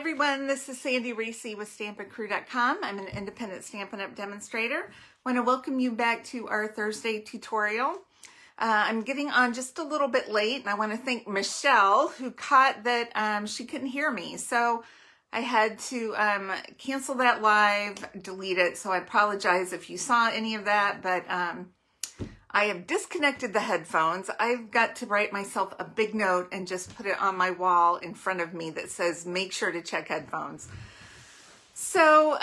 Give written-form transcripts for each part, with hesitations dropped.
everyone, this is Sandy Reese with StampinCrew.com. I'm an independent Stampin' Up! Demonstrator. I want to welcome you back to our Thursday tutorial. I'm getting on just a little bit late, and I want to thank Michelle, who caught that she couldn't hear me. So I had to cancel that live, delete it, so I apologize if you saw any of that, but I have disconnected the headphones. I've got to write myself a big note and just put it on my wall in front of me that says, make sure to check headphones. So,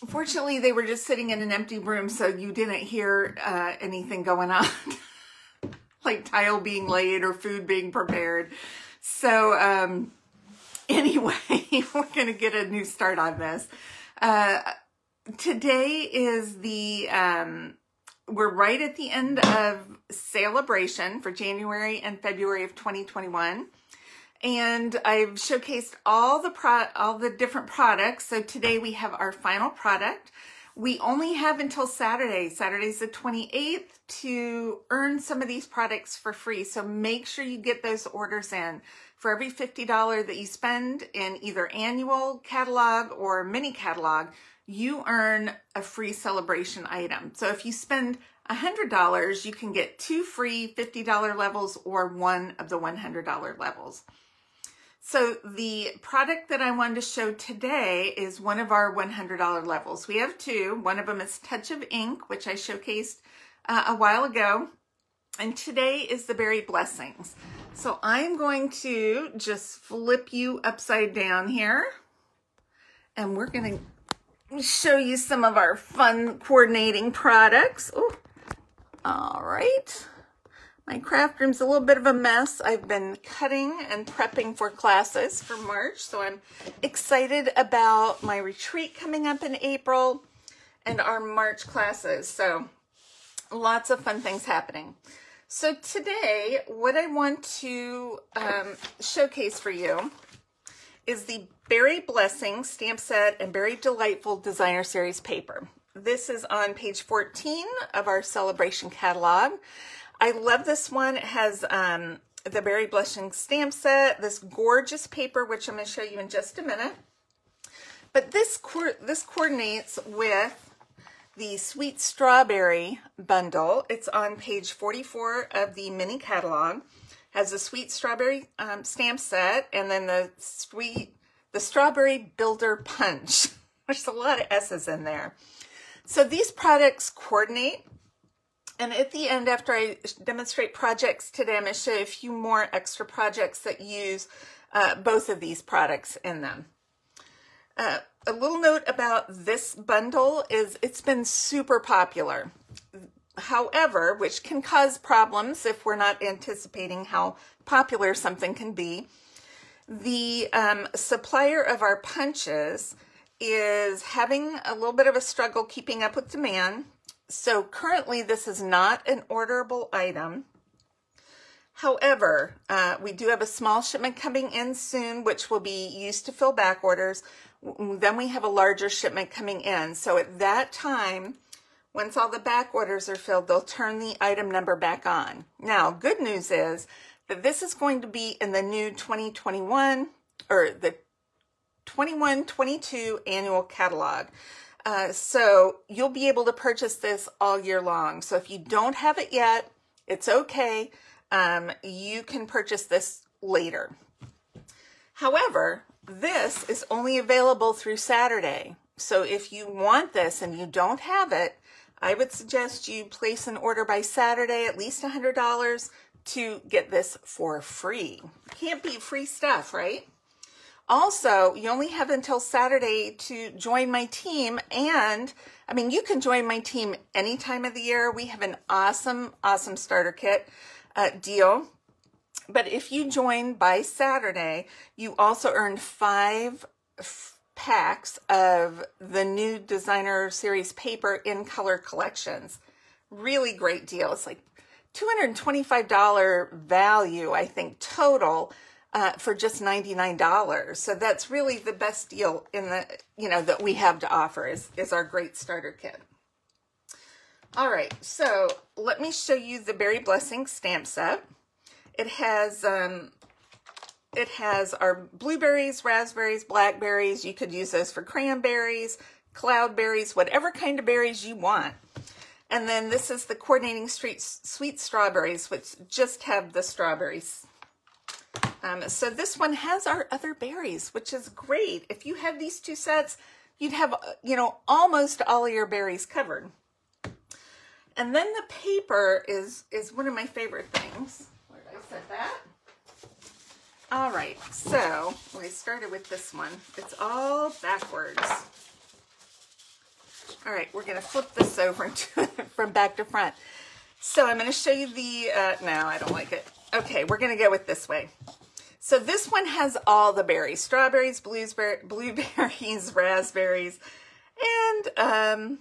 fortunately, they were just sitting in an empty room, so you didn't hear anything going on, like tile being laid or food being prepared. So, anyway, we're going to get a new start on this. Today is the... we're right at the end of Sale-a-bration for January and February of 2021. And I've showcased all the different products. So today we have our final product. We only have until Saturday. Saturday's the 28th to earn some of these products for free. So make sure you get those orders in. For every $50 that you spend in either annual catalog or mini catalog, you earn a free Sale-a-bration item. So if you spend $100, you can get 2 free $50 levels or 1 of the $100 levels. So the product that I wanted to show today is one of our $100 levels. We have 2. One of them is Touch of Ink, which I showcased a while ago. And today is the Berry Blessings. So I'm going to just flip you upside down here. And we're going to show you some of our fun coordinating products. Oh, all right. My craft room's a little bit of a mess. I've been cutting and prepping for classes for March, so I'm excited about my retreat coming up in April and our March classes. So lots of fun things happening. So today, what I want to showcase for you is the Berry Blessings stamp set and Berry Delightful Designer Series paper. This is on page 14 of our Sale-a-bration catalog. I love this one. It has the Berry Blessings stamp set, this gorgeous paper, which I'm going to show you in just a minute. But this coordinates with the Sweet Strawberry bundle. It's on page 44 of the mini catalog. Has a Sweet Strawberry stamp set, and then the Strawberry Builder Punch. There's a lot of S's in there. So these products coordinate, and at the end, after I demonstrate projects today, I'm going to show you a few more extra projects that use both of these products in them. A little note about this bundle is it's been super popular. However, which can cause problems if we're not anticipating how popular something can be, the supplier of our punches is having a little bit of a struggle keeping up with demand. So currently this is not an orderable item. However, we do have a small shipment coming in soon, which will be used to fill back orders. Then we have a larger shipment coming in. So at that time, once all the back orders are filled, they'll turn the item number back on. Now, good news is that this is going to be in the new 2021 or the 21-22 annual catalog. So you'll be able to purchase this all year long. So if you don't have it yet, it's okay. You can purchase this later. However, this is only available through Saturday. So if you want this and you don't have it, I would suggest you place an order by Saturday, at least $100, to get this for free. Can't beat free stuff, right? Also, you only have until Saturday to join my team, and I mean, you can join my team any time of the year. We have an awesome, awesome starter kit deal. But if you join by Saturday, you also earn 5 packs of the new Designer Series paper in color collections. Really great deal. It's like $225 value, I think, total for just $99. So that's really the best deal in the, that we have to offer is our great starter kit. All right, so let me show you the Berry Blessings stamp set. It has it has our blueberries, raspberries, blackberries. You could use those for cranberries, cloudberries, whatever kind of berries you want. And then this is the coordinating sweet strawberries, which just have the strawberries. So this one has our other berries, which is great. If you had these two sets, you'd have, you know, almost all of your berries covered. And then the paper is one of my favorite things. Where did I set that? All right, so I started with this one. It's all backwards. All right, we're going to flip this over from back to front. So I'm going to show you the, no, I don't like it. Okay, we're going to go with this way. So this one has all the berries, strawberries, blueberries, raspberries, and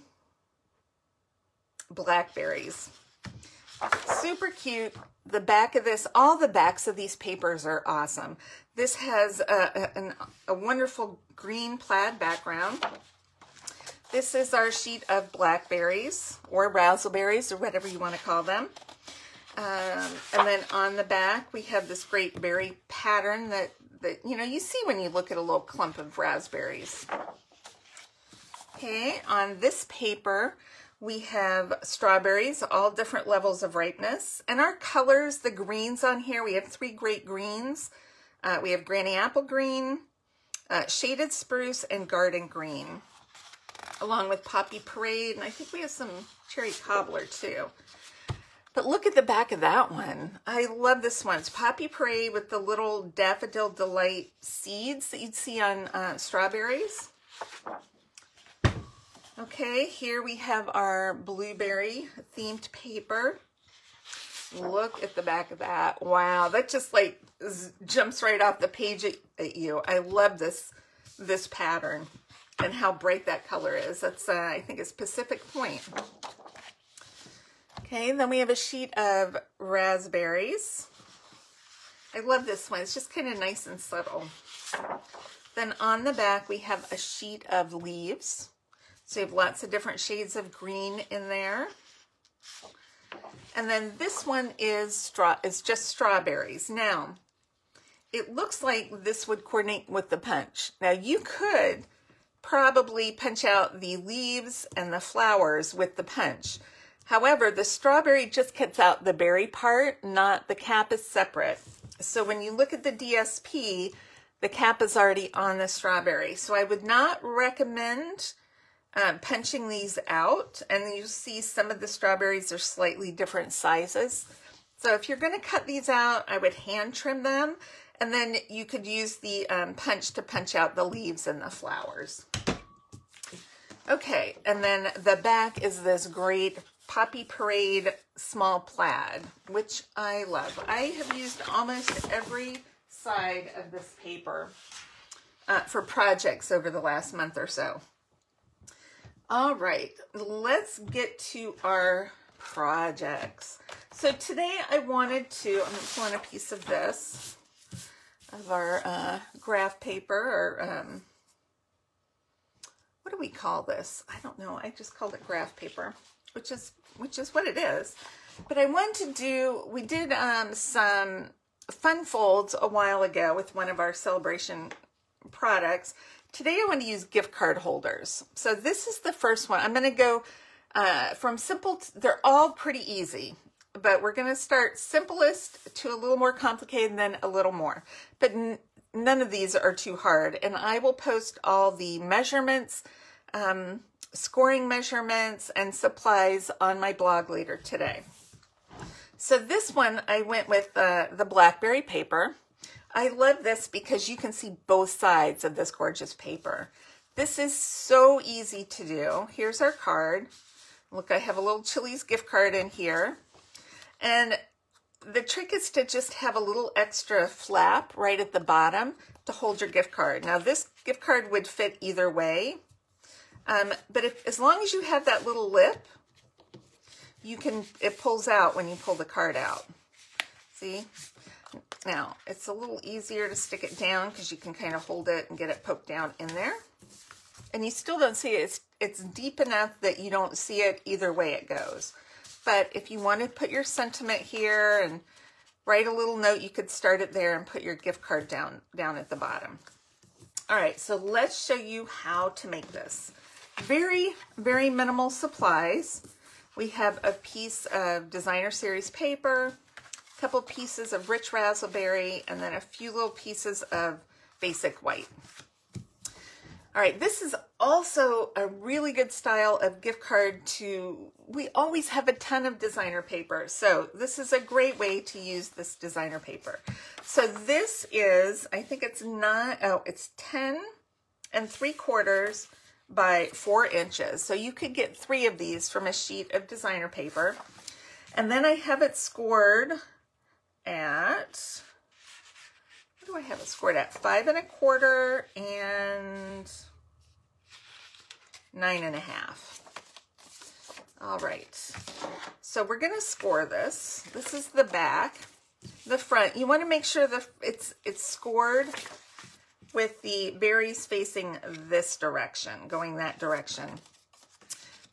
blackberries. Super cute. The back of this, all the backs of these papers are awesome. This has a wonderful green plaid background. This is our sheet of blackberries or razzleberries or whatever you want to call them. And then on the back, we have this great berry pattern that you know, you see when you look at a little clump of raspberries. Okay, on this paper, we have strawberries, all different levels of ripeness. And our colors, the greens on here, we have 3 great greens. We have Granny Apple Green, Shaded Spruce, and Garden Green, along with Poppy Parade, and I think we have some Cherry Cobbler too. But look at the back of that one. I love this one. It's Poppy Parade with the little Daffodil Delight seeds that you'd see on strawberries. Okay, here we have our blueberry themed paper. Look at the back of that. Wow, that just like jumps right off the page at you. I love this pattern and how bright that color is. That's, I think it's Pacific Point. Okay, then we have a sheet of raspberries. I love this one. It's just kind of nice and subtle. Then on the back, we have a sheet of leaves. So you have lots of different shades of green in there. And then this one is just strawberries. Now, it looks like this would coordinate with the punch. Now, you could probably punch out the leaves and the flowers with the punch. However, the strawberry just cuts out the berry part, not the cap is separate. So when you look at the DSP, the cap is already on the strawberry. So I would not recommend punching these out. And you see some of the strawberries are slightly different sizes. So if you're going to cut these out, I would hand trim them. And then you could use the punch to punch out the leaves and the flowers. Okay, and then the back is this great Poppy Parade small plaid, which I love. I have used almost every side of this paper for projects over the last month or so. All right, let's get to our projects. So today I wanted to, I'm pulling a piece of this, of our graph paper, or what do we call this? I don't know. I just called it graph paper, which is what it is. But I wanted to do, we did some fun folds a while ago with one of our Sale-a-bration products. Today I want to use gift card holders. So this is the first one. I'm going to go from simple, they're all pretty easy, but we're going to start simplest to a little more complicated and then a little more. But none of these are too hard. And I will post all the measurements, scoring measurements, and supplies on my blog later today. So this one, I went with the blackberry paper. I love this because you can see both sides of this gorgeous paper. This is so easy to do. Here's our card. Look, I have a little Chili's gift card in here. And the trick is to just have a little extra flap right at the bottom to hold your gift card. Now this gift card would fit either way. But as long as you have that little lip, it pulls out when you pull the card out. See? Now, it's a little easier to stick it down because you can kind of hold it and get it poked down in there. And you still don't see it. It's deep enough that you don't see it either way it goes. But if you want to put your sentiment here and write a little note. You could start it there and put your gift card down at the bottom. All right, so let's show you how to make this. Very, very minimal supplies. We have a piece of designer series paper, a couple pieces of rich raspberry, and then a few little pieces of basic white. All right, this is also a really good style of gift card we always have a ton of designer paper. So this is a great way to use this designer paper. So this is, I think it's 10 3/4 by 4 inches. So you could get 3 of these from a sheet of designer paper. And then I have it scored at, what do I have it scored at? 5 1/4 and 9 1/2. All right, so we're gonna score this. This is the back. The front, you wanna make sure it's scored with the berries facing this direction, going that direction,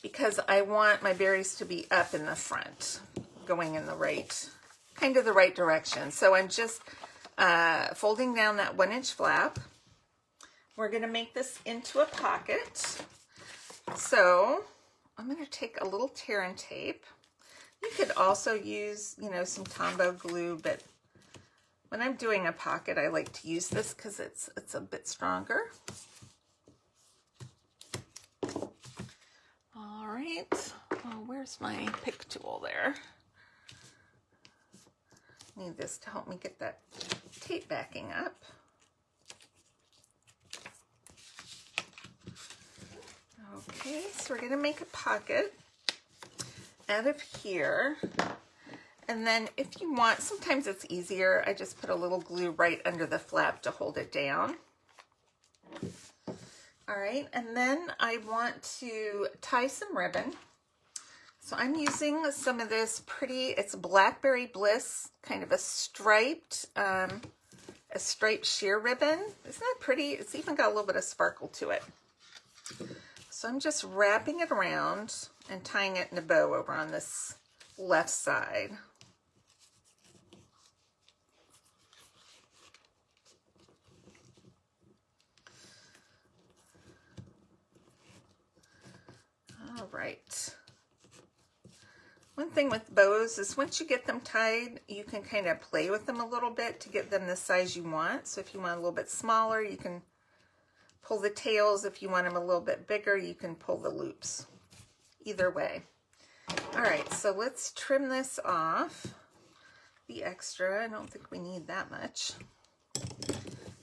because I want my berries to be up in the front, going in the right, kind of the right direction. So I'm just folding down that 1-inch flap. We're gonna make this into a pocket. So I'm gonna take a little tear and tape. You could also use, some Tombow glue, but when I'm doing a pocket, I like to use this because it's a bit stronger. All right, oh, where's my pick tool there? Need this to help me get that tape backing up. Okay, so we're going to make a pocket out of here. And then if you want, sometimes it's easier, I just put a little glue right under the flap to hold it down. All right, and then I want to tie some ribbon. So I'm using some of this it's Blackberry Bliss, kind of a striped sheer ribbon. Isn't that pretty? It's even got a little bit of sparkle to it. So I'm just wrapping it around and tying it in a bow over on this left side. All right. One thing with bows is once you get them tied, you can kind of play with them a little bit to get them the size you want. So if you want a little bit smaller, you can pull the tails. If you want them a little bit bigger, you can pull the loops. Either way. All right, so let's trim this off. The extra, I don't think we need that much.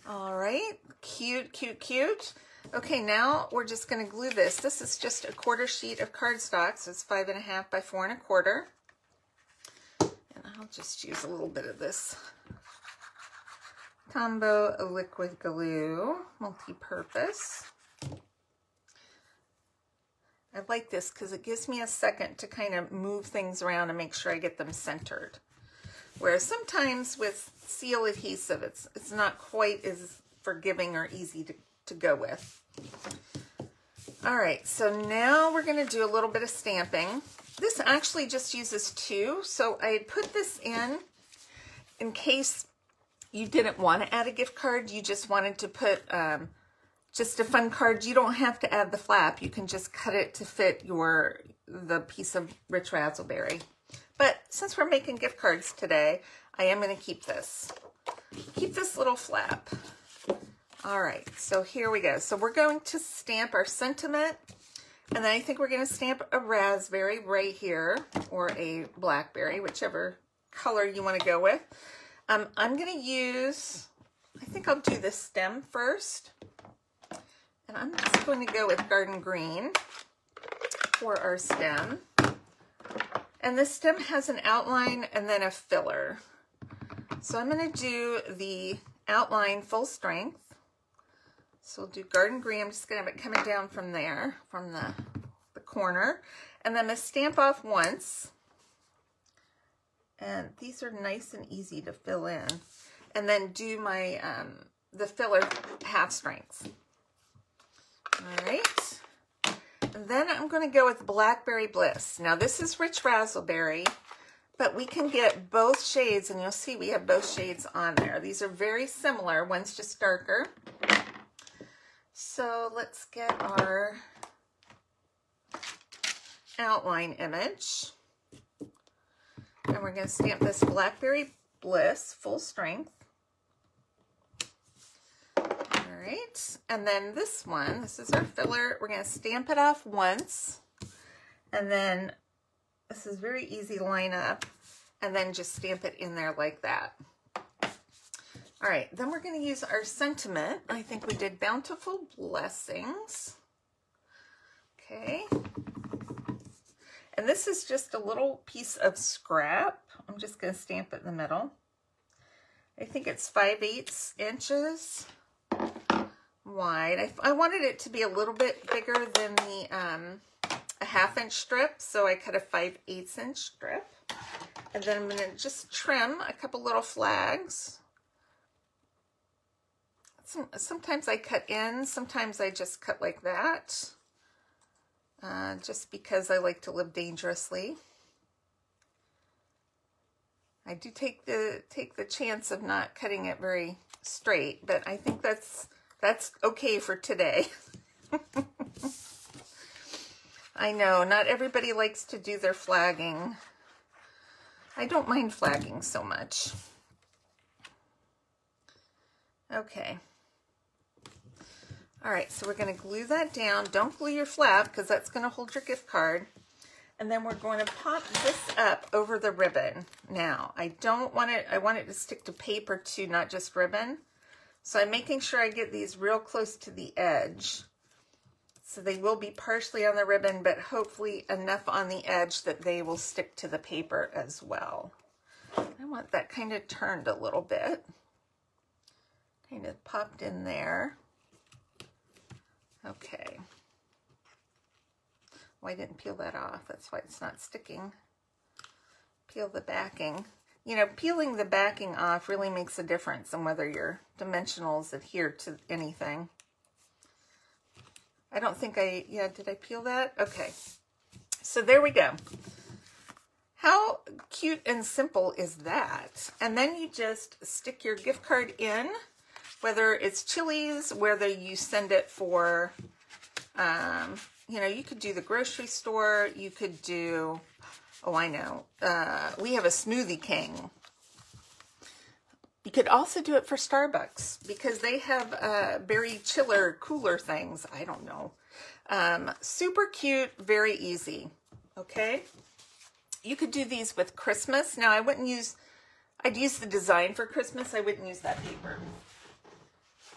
All right, cute, cute, cute. Okay, now we're just going to glue this. This is just a 1/4 sheet of cardstock, so it's 5 1/2 by 4 1/4. And I'll just use a little bit of this Tombow liquid glue, multi-purpose. I like this because it gives me a second to kind of move things around and make sure I get them centered. Whereas sometimes with seal adhesive, it's not quite as forgiving or easy to go with. All right, so now we're going to do a little bit of stamping. This actually just uses 2, so I put this in case you didn't want to add a gift card, you just wanted to put just a fun card. You don't have to add the flap. You can just cut it to fit the piece of rich raspberry. But since we're making gift cards today, I am going to keep this little flap. All right, so here we go. So we're going to stamp our sentiment, and then I think we're going to stamp a raspberry right here, or a blackberry, whichever color you want to go with. I'm going to use, I think I'll do the stem first. And I'm just going to go with garden green for our stem. And the stem has an outline and then a filler. So I'm going to do the outline full strength. So we'll do garden green. I'm just going to have it coming down from there, from the corner. And then I'm going to stamp off once. And these are nice and easy to fill in. And then do my the filler half strength. All right. And then I'm going to go with Blackberry Bliss. Now this is rich raspberry, but we can get both shades, and you'll see we have both shades on there. These are very similar. One's just darker. So let's get our outline image. And we're going to stamp this Blackberry Bliss full strength. All right, and then this one, this is our filler. We're going to stamp it off once, and then this is very easy to line up, and then just stamp it in there like that. All right, then we're going to use our sentiment. I think we did Bountiful Blessings. Okay. And this is just a little piece of scrap. I'm just going to stamp it in the middle. I think it's 5/8 inches wide. I wanted it to be a little bit bigger than the a 1/2 inch strip, so I cut a 5/8 inch strip. And then I'm going to just trim a couple little flags. Sometimes I cut in, sometimes I just cut like that. Just because I like to live dangerously. I do take the chance of not cutting it very straight, but I think that's okay for today. I know not everybody likes to do their flagging. I don't mind flagging so much. Okay. All right, so we're going to glue that down. Don't glue your flap because that's going to hold your gift card. And then we're going to pop this up over the ribbon. Now, I want it to stick to paper too, not just ribbon. So I'm making sure I get these real close to the edge. So they will be partially on the ribbon, but hopefully enough on the edge that they will stick to the paper as well. I want that kind of turned a little bit. Kind of popped in there. Okay. Well, I didn't peel that off. That's why it's not sticking. Peel the backing. You know, peeling the backing off really makes a difference in whether your dimensionals adhere to anything. I don't think did I peel that? Okay. So there we go. How cute and simple is that? And then you just stick your gift card in, whether it's Chili's, whether you send it for, you know, you could do the grocery store, you could do, oh, I know, we have a Smoothie King. You could also do it for Starbucks because they have berry chiller, cooler things. I don't know. Super cute, very easy. Okay. You could do these with Christmas. Now, I'd use the design for Christmas. I wouldn't use that paper.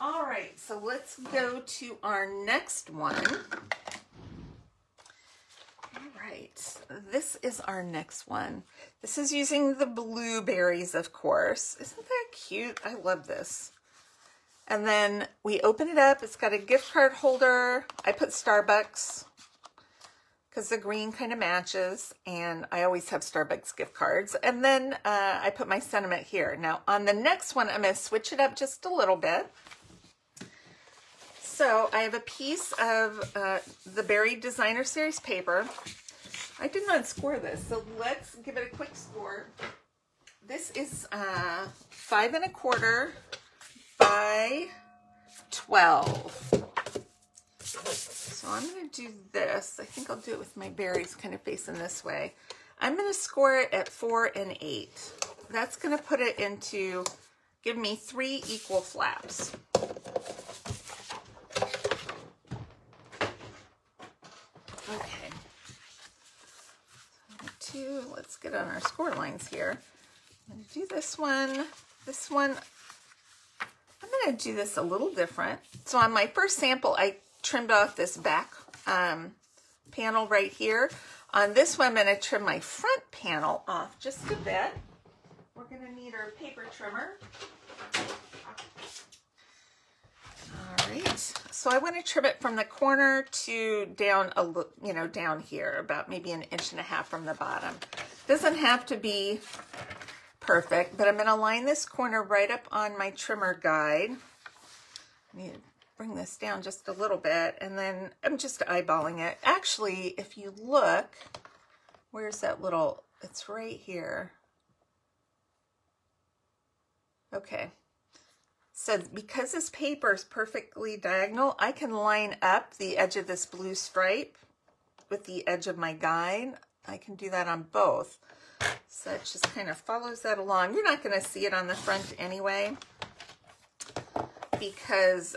All right, so let's go to our next one. All right, this is our next one. This is using the blueberries, of course. Isn't that cute? I love this. And then we open it up. It's got a gift card holder. I put Starbucks because the green kind of matches, and I always have Starbucks gift cards. And then I put my sentiment here. Now, on the next one, I'm going to switch it up just a little bit. So I have a piece of the Berry Designer Series paper. I did not score this, so let's give it a quick score. This is 5 1/4 by 12. So I'm going to do this. I think I'll do it with my berries kind of facing this way. I'm going to score it at 4 8. That's going to put it into, give me 3 equal flaps. Okay. 2, let's get on our score lines here. I'm going to do this one. This one, I'm going to do this a little different. So on my first sample, I trimmed off this back panel right here. On this one, I'm going to trim my front panel off just a bit. We're going to need our paper trimmer. All right, so I want to trim it from the corner to down down here, about maybe 1.5 inches from the bottom. Doesn't have to be perfect, but I'm going to line this corner right up on my trimmer guide. I need to bring this down just a little bit, and then I'm just eyeballing it. Actually, if you look, where's that little It's right here. Okay. So because this paper is perfectly diagonal, I can line up the edge of this blue stripe with the edge of my guide. I can do that on both. So it just kind of follows that along. You're not going to see it on the front anyway, because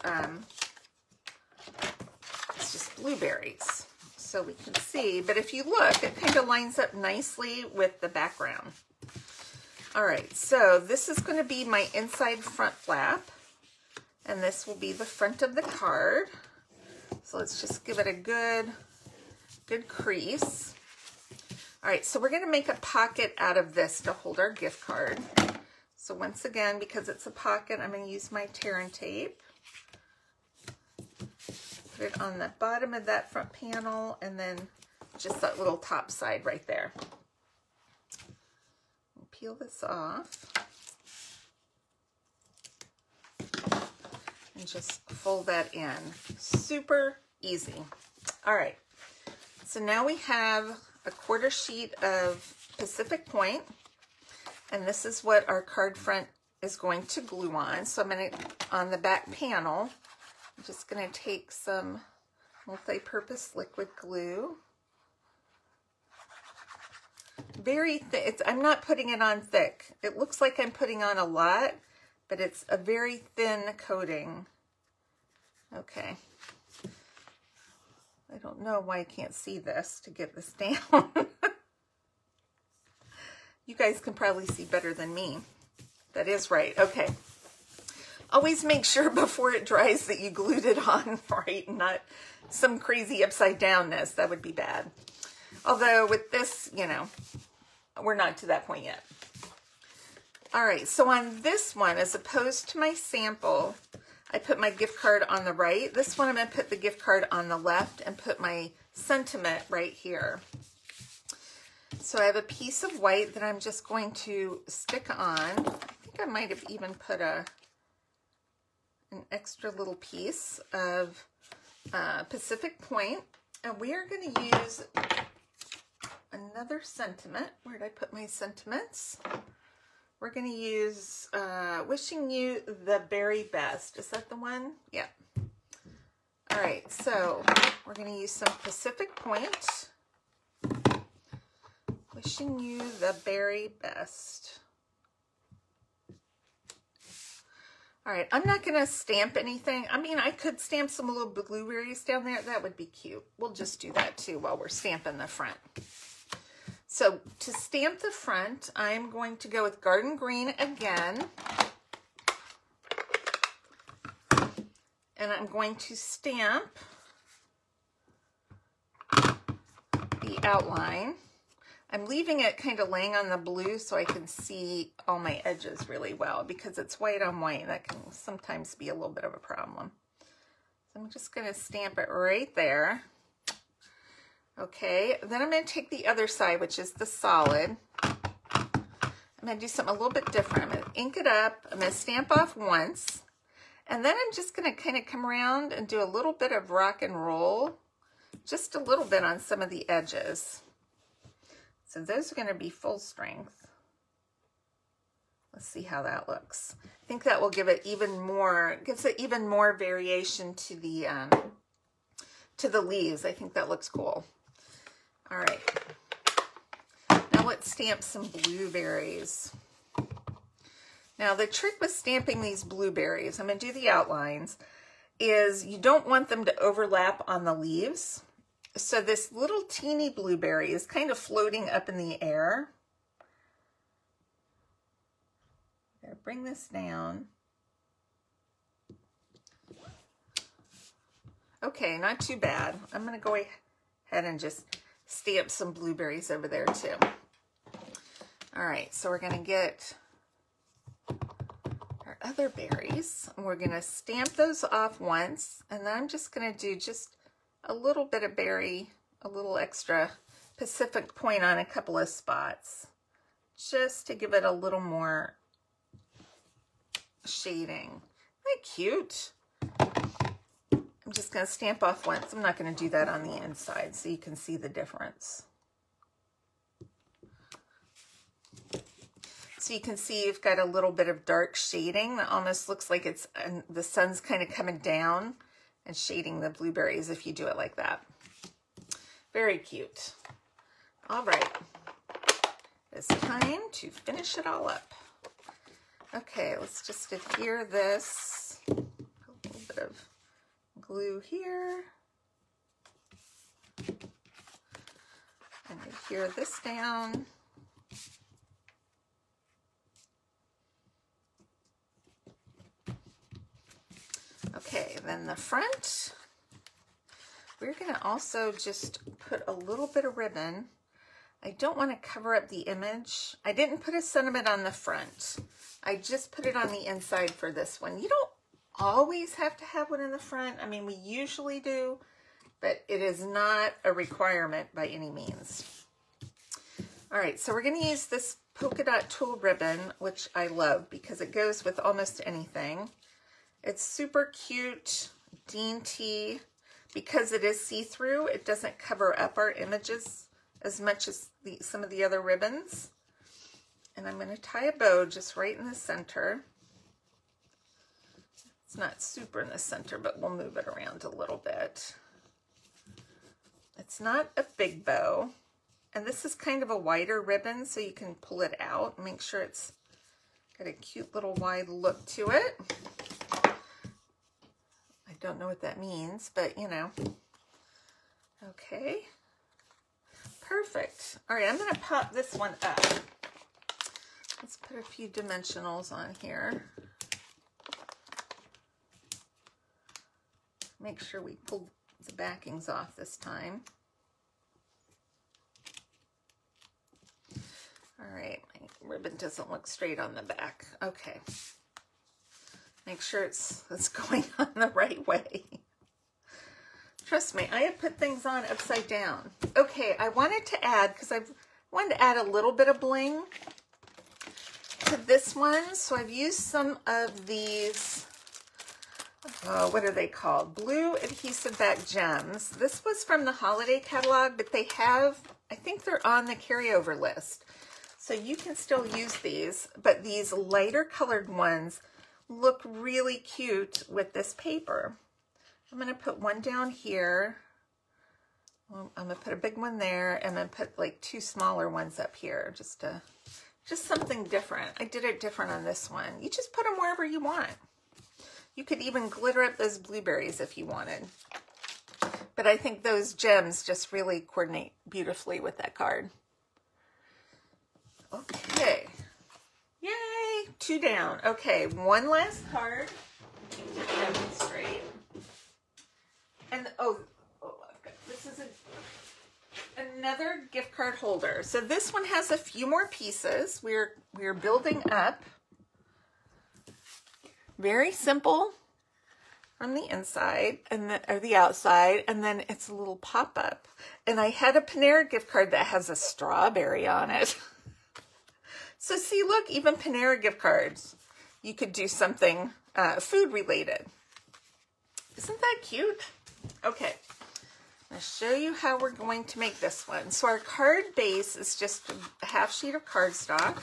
it's just blueberries. So we can see, but if you look, it kind of lines up nicely with the background. All right, so this is going to be my inside front flap, and this will be the front of the card. So let's just give it a good crease. All right, so we're going to make a pocket out of this to hold our gift card. So once again, because it's a pocket, I'm going to use my tear and tape. Put it on the bottom of that front panel, and then just that little top side right there. Peel this off and just fold that in. Super easy. All right, so now we have a 1/4 sheet of Pacific Point, and this is what our card front is going to glue on. So I'm going to, on the back panel, I'm just going to take some multi-purpose liquid glue. Very thick. I'm not putting it on thick. It looks like I'm putting on a lot, but it's a very thin coating. Okay. I don't know why I can't see this to get this down. You guys can probably see better than me. That is right. Okay. Always make sure before it dries that you glued it on right, and not some crazy upside downness. That would be bad. Although with this, you know, we're not to that point yet. All right, so on this one, as opposed to my sample, I put my gift card on the right. This one, I'm going to put the gift card on the left and put my sentiment right here. So I have a piece of white that I'm just going to stick on. I think I might have even put an extra little piece of Pacific Point. And we are going to use another sentiment. Where did I put my sentiments? We're going to use Wishing You the Very Best. Is that the one? Yeah. All right, so we're going to use some Pacific Point. Wishing you the very best. All right, I'm not going to stamp anything. I mean, I could stamp some little blueberries down there. That would be cute. We'll just do that too while we're stamping the front. So to stamp the front, I'm going to go with Garden Green again. And I'm going to stamp the outline. I'm leaving it kind of laying on the blue so I can see all my edges really well, because it's white on white. That can sometimes be a little bit of a problem. So I'm just going to stamp it right there. Okay, then I'm going to take the other side, which is the solid. I'm going to do something a little bit different. I'm going to ink it up. I'm going to stamp off once. And then I'm just going to kind of come around and do a little bit of rock and roll. Just a little bit on some of the edges. So those are going to be full strength. Let's see how that looks. I think that will give it even more, gives it even more variation to the leaves. I think that looks cool. All right. Now let's stamp some blueberries. Now the trick with stamping these blueberries, I'm going to do the outlines, is you don't want them to overlap on the leaves. So this little teeny blueberry is kind of floating up in the air. I'm going to bring this down. Okay, not too bad. I'm going to go ahead and just stamp some blueberries over there too. All right, so we're going to get our other berries, and we're going to stamp those off once, and then I'm just going to do just a little bit of berry, a little extra Pacific Point on a couple of spots, just to give it a little more shading. Isn't that cute? I'm just going to stamp off once. I'm not going to do that on the inside so you can see the difference. So you can see you've got a little bit of dark shading that almost looks like it's the sun's kind of coming down and shading the blueberries if you do it like that. Very cute. All right, it's time to finish it all up. Okay, let's just adhere this. A little bit of glue here. And adhere this down. Okay, then the front, we're going to also just put a little bit of ribbon. I don't want to cover up the image. I didn't put a sentiment on the front. I just put it on the inside for this one. You don't always have to have one in the front. I mean, we usually do, but it is not a requirement by any means. All right, so we're going to use this polka dot tulle ribbon, which I love because it goes with almost anything. It's super cute, dainty. Because it is see-through, it doesn't cover up our images as much as some of the other ribbons. And I'm going to tie a bow just right in the center. It's not super in the center, but we'll move it around a little bit. It's not a big bow. And this is kind of a wider ribbon, so you can pull it out and make sure it's got a cute little wide look to it. I don't know what that means, but you know. Okay. Perfect. All right, I'm going to pop this one up. Let's put a few dimensionals on here. Make sure we pull the backings off this time. All right, my ribbon doesn't look straight on the back. Okay. Make sure it's going on the right way. Trust me, I have put things on upside down. Okay, I wanted to add, because I've wanted to add a little bit of bling to this one. So I've used some of these, what are they called? Blue adhesive back gems. This was from the holiday catalog, but they have, I think they're on the carryover list. So you can still use these, but these lighter colored ones look really cute with this paper. I'm going to put one down here. I'm going to put a big one there, and then put like two smaller ones up here, just something different. I did it different on this one. You just put them wherever you want. You could even glitter up those blueberries if you wanted. But I think those gems just really coordinate beautifully with that card. Okay. Yay, 2 down. Okay, one last card to demonstrate. And this is another gift card holder. So this one has a few more pieces. We're building up. Very simple from the inside or the outside, and then it's a little pop-up. And I had a Panera gift card that has a strawberry on it. So see, look, even Panera gift cards, you could do something food related. Isn't that cute? Okay, I'll show you how we're going to make this one. So our card base is just a half sheet of cardstock.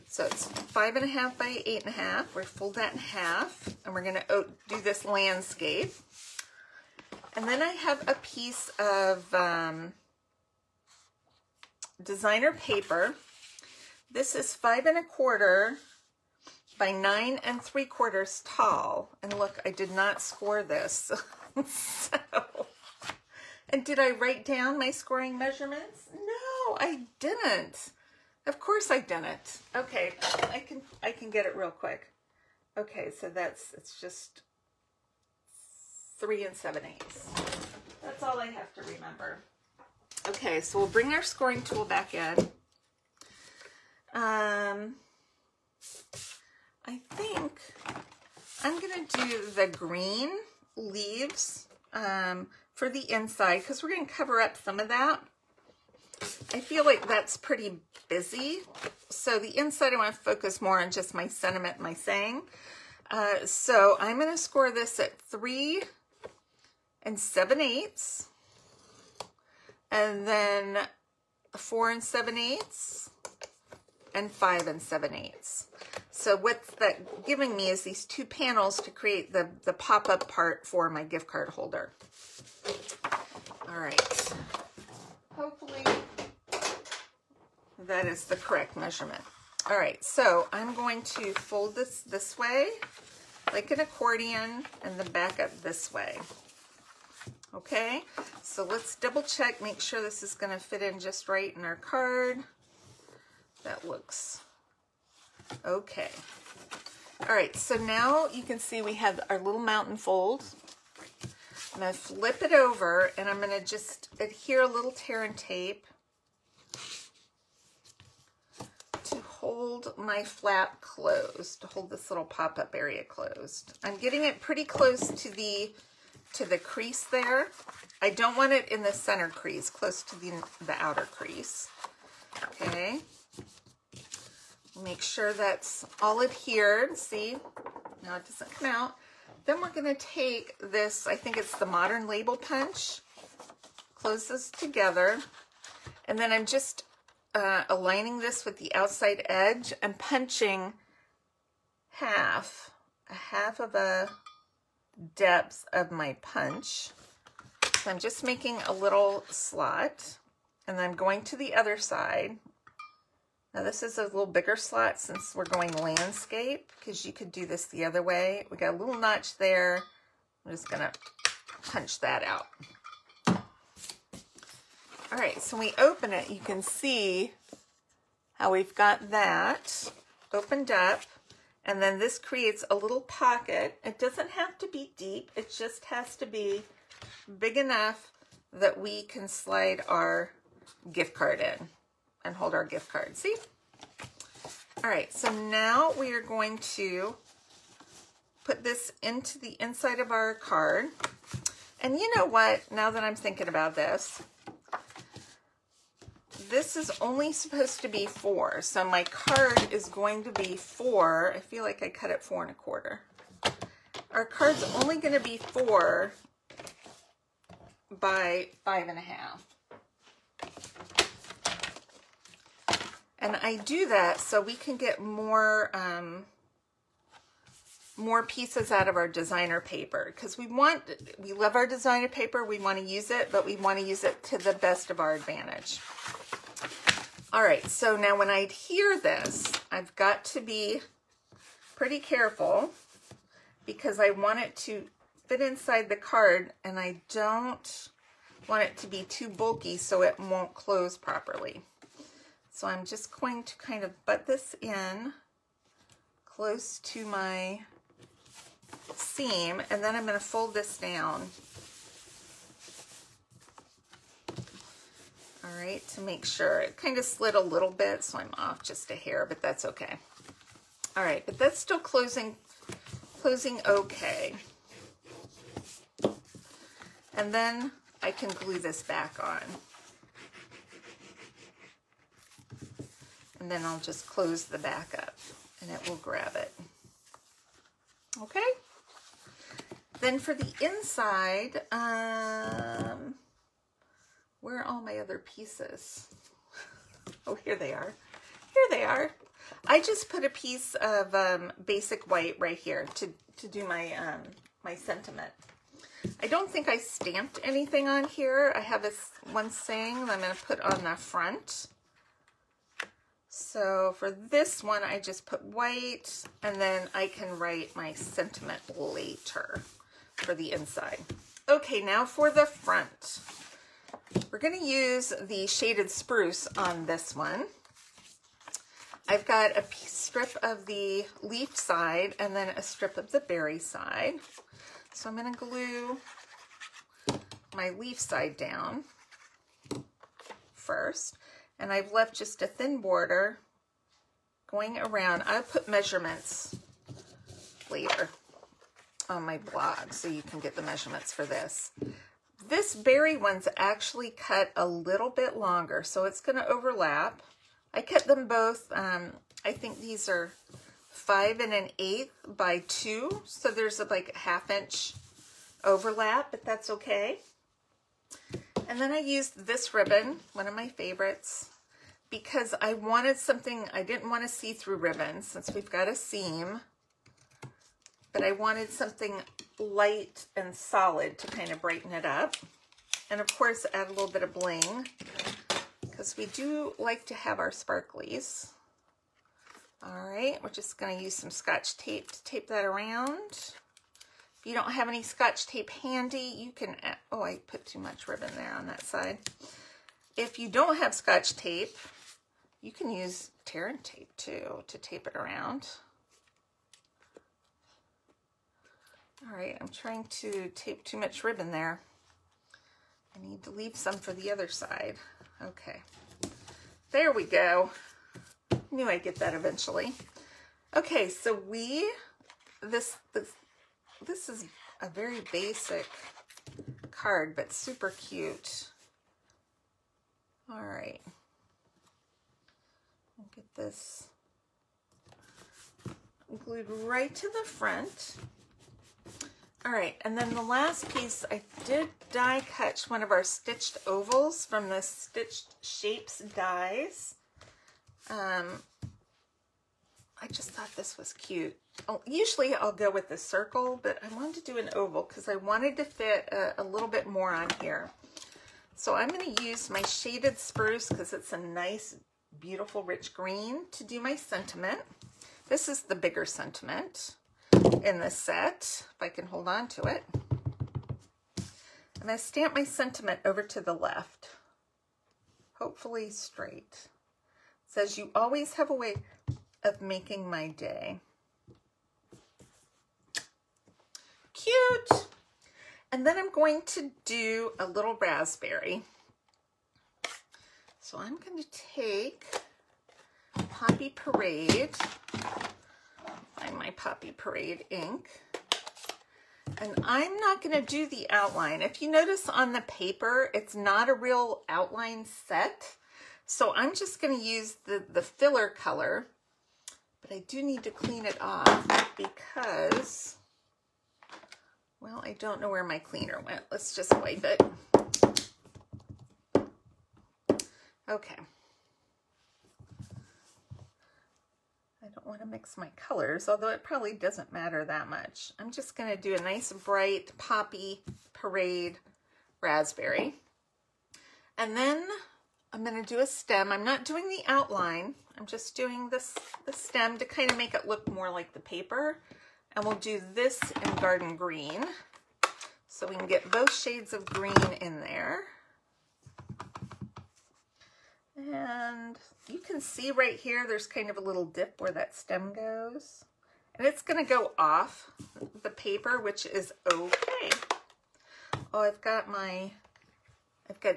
So it's 5.5 by 8.5. We're fold that in half, and we're gonna do this landscape. And then I have a piece of designer paper. This is 5.25 by 9 3/4 tall. And look, I did not score this. And did I write down my scoring measurements? No, I didn't. Of course I didn't. Okay, I can get it real quick. Okay, so it's just 3 7/8. That's all I have to remember. Okay, so we'll bring our scoring tool back in. I think I'm going to do the green leaves for the inside, because we're going to cover up some of that. I feel like that's pretty busy. So the inside, I want to focus more on just my sentiment, my saying. So I'm going to score this at 3 7/8. And then 4 7/8. and 5 7/8. So what's that giving me is these 2 panels to create the pop-up part for my gift card holder. All right. Hopefully that is the correct measurement. All right, so I'm going to fold this way like an accordion and then back up this way. Okay, so let's double check, make sure this is going to fit in just right in our card. That looks okay. All right, so now you can see we have our little mountain fold. I'm going to flip it over and I'm going to just adhere a little tear and tape to hold my flap closed, to hold this little pop-up area closed. I'm getting it pretty close to the crease there. I don't want it in the center crease, close to the outer crease. Okay. Make sure that's all adhered. See, now it doesn't come out. Then we're going to take this, I think it's the Modern Label Punch, close this together, and then I'm just aligning this with the outside edge and punching half of a depth of my punch. So I'm just making a little slot, and then I'm going to the other side. Now this is a little bigger slot since we're going landscape, because you could do this the other way. We got a little notch there. I'm just gonna punch that out. All right, so when we open it, you can see how we've got that opened up, and then this creates a little pocket. It doesn't have to be deep, it just has to be big enough that we can slide our gift card in and hold our gift card. See? All right, so now we are going to put this into the inside of our card. And you know what? Now that I'm thinking about this is only supposed to be 4. So my card is going to be 4. I feel like I cut it 4 1/4. Our card's only going to be 4 by 5 1/2. And I do that so we can get more pieces out of our designer paper, because we love our designer paper, we want to use it, but we want to use it to the best of our advantage. All right, so now when I adhere this, I've got to be pretty careful because I want it to fit inside the card, and I don't want it to be too bulky so it won't close properly. So I'm just going to kind of butt this in close to my seam, and then I'm going to fold this down. All right, to make sure. It kind of slid a little bit, so I'm off just a hair, but that's okay. All right, but that's still closing okay. And then I can glue this back on. And then I'll just close the back up and it will grab it. Okay. Then for the inside, where are all my other pieces? Oh, here they are. Here they are. I just put a piece of basic white right here to do my my sentiment. I don't think I stamped anything on here. I have this one saying that I'm going to put on the front. So for this one, I just put white, and then I can write my sentiment later for the inside. Okay, now for the front. We're going to use the shaded spruce on this one. I've got a strip of the leaf side and then a strip of the berry side. So I'm going to glue my leaf side down first. And I've left just a thin border going around. I'll put measurements later on my blog so you can get the measurements for this. This berry one's actually cut a little bit longer, so it's going to overlap. I cut them both, I think these are 5 1/8 by 2, so there's like a 1/2 inch overlap, but that's okay. And then I used this ribbon, one of my favorites. because I wanted something, I didn't want a see-through ribbon since we've got a seam, but I wanted something light and solid to kind of brighten it up. And of course, add a little bit of bling, because we do like to have our sparklies. All right, we're just going to use some Scotch tape to tape that around. If you don't have any Scotch tape handy, you can add, oh, I put too much ribbon there on that side. If you don't have Scotch tape, you can use tear and tape too to tape it around. All right, I'm trying to tape too much ribbon there. I need to leave some for the other side. Okay, there we go. Knew I'd get that eventually. Okay, so this is a very basic card, but super cute. All right, I'll get this glued right to the front. All right, and then the last piece, I did die cut one of our stitched ovals from the Stitched Shapes dies. I just thought this was cute. Usually I'll go with the circle, but I wanted to do an oval because I wanted to fit a little bit more on here. So I'm going to use my shaded spruce because it's a nice, beautiful, rich green to do my sentiment. This is the bigger sentiment in this set, if I can hold on to it. I'm going to stamp my sentiment over to the left, hopefully straight. It says, "You always have a way of making my day." Cute. And then I'm going to do a little raspberry. So I'm going to take Poppy Parade, find my Poppy Parade ink, and I'm not going to do the outline. If you notice on the paper, it's not a real outline set. So I'm just going to use the filler color, but I do need to clean it off because, well, I don't know where my cleaner went. Let's just wipe it. Okay. I don't want to mix my colors, although it probably doesn't matter that much. I'm just going to do a nice bright Poppy Parade raspberry. And then I'm going to do a stem. I'm not doing the outline. I'm just doing the stem to kind of make it look more like the paper. And we'll do this in garden green, so we can get both shades of green in there. And you can see right here, there's kind of a little dip where that stem goes. And it's going to go off the paper, which is okay. Oh, I've got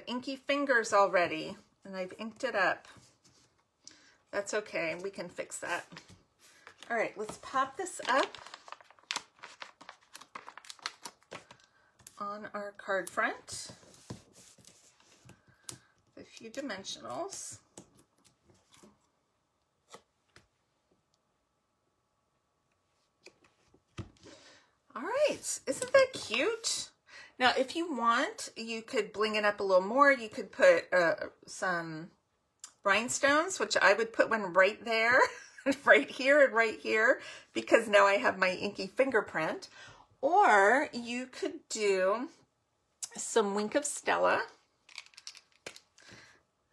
inky fingers already, and I've inked it up. That's okay, we can fix that. All right, let's pop this up on our card front. A few dimensionals. All right, isn't that cute? Now, if you want, you could bling it up a little more. You could put some rhinestones, which I would put one right there, right here and right here, because now I have my inky fingerprint. Or you could do some Wink of Stella.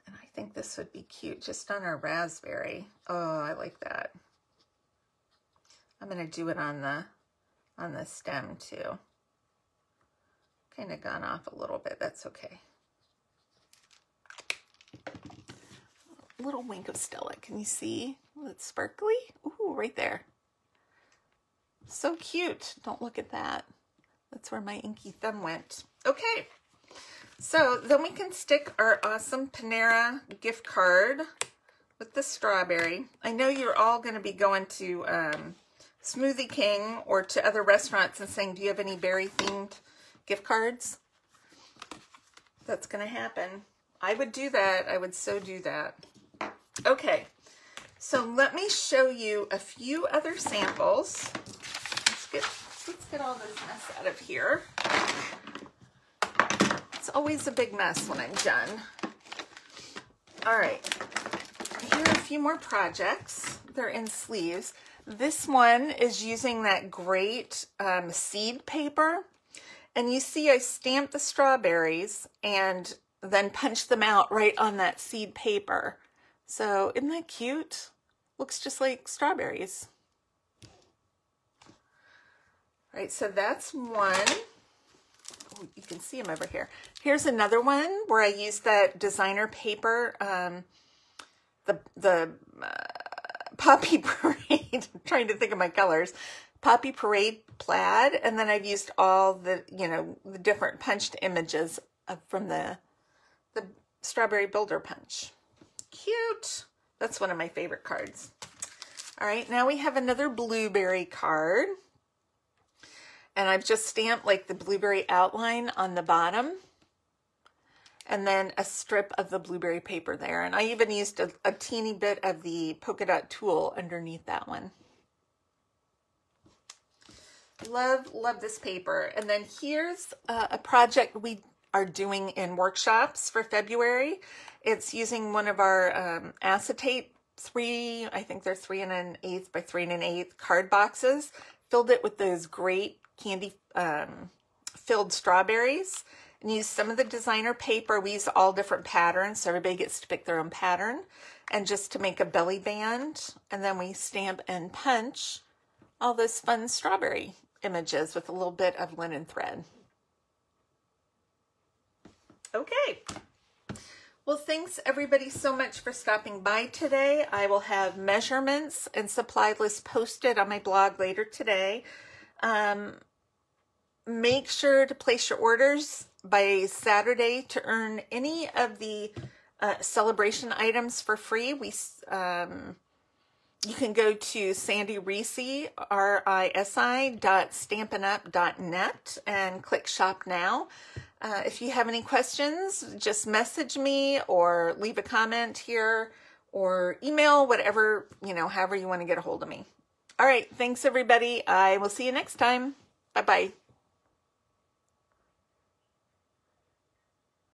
And I think this would be cute just on our raspberry. Oh, I like that. I'm going to do it on the stem too. Kind of gone off a little bit. That's okay. A little Wink of Stella. Can you see? Oh, it's sparkly. Ooh, right there. So cute. Don't look at that. That's where my inky thumb went. Okay. So then we can stick our awesome Panera gift card with the strawberry. I know you're all going to be going to Smoothie King or to other restaurants and saying, do you have any berry themed gift cards? That's going to happen. I would do that. I would so do that. Okay. So let me show you a few other samples. Let's get all this mess out of here. It's always a big mess when I'm done. All right. here are a few more projects. They're in sleeves. This one is using that great seed paper. And you see I stamped the strawberries and then punched them out right on that seed paper. So isn't that cute? Looks just like strawberries. All right, so that's one. Oh, you can see them over here. Here's another one where I used that designer paper, the Poppy Parade. I'm trying to think of my colors. Poppy Parade plaid, and then I've used all the, the different punched images from the Strawberry Builder Punch. Cute. That's one of my favorite cards. All right, now we have another blueberry card. And I've just stamped like the blueberry outline on the bottom. And then a strip of the blueberry paper there. And I even used a teeny bit of the polka dot tulle underneath that one. Love this paper. And then here's a project we are doing in workshops for February. It's using one of our acetate I think they're 3 1/8 by 3 1/8 card boxes. Filled it with those great candy filled strawberries, and use some of the designer paper. We use all different patterns, so everybody gets to pick their own pattern, and just to make a belly band. And then we stamp and punch all those fun strawberry images with a little bit of linen thread. Okay. Well, thanks everybody so much for stopping by today. I will have measurements and supply list posted on my blog later today. Make sure to place your orders by Saturday to earn any of the celebration items for free. You can go to Sandy Risi, RISI.stampinup.net and click shop now. If you have any questions, just message me or leave a comment here or email, whatever, however you want to get a hold of me. All right. Thanks everybody. I will see you next time. Bye-bye.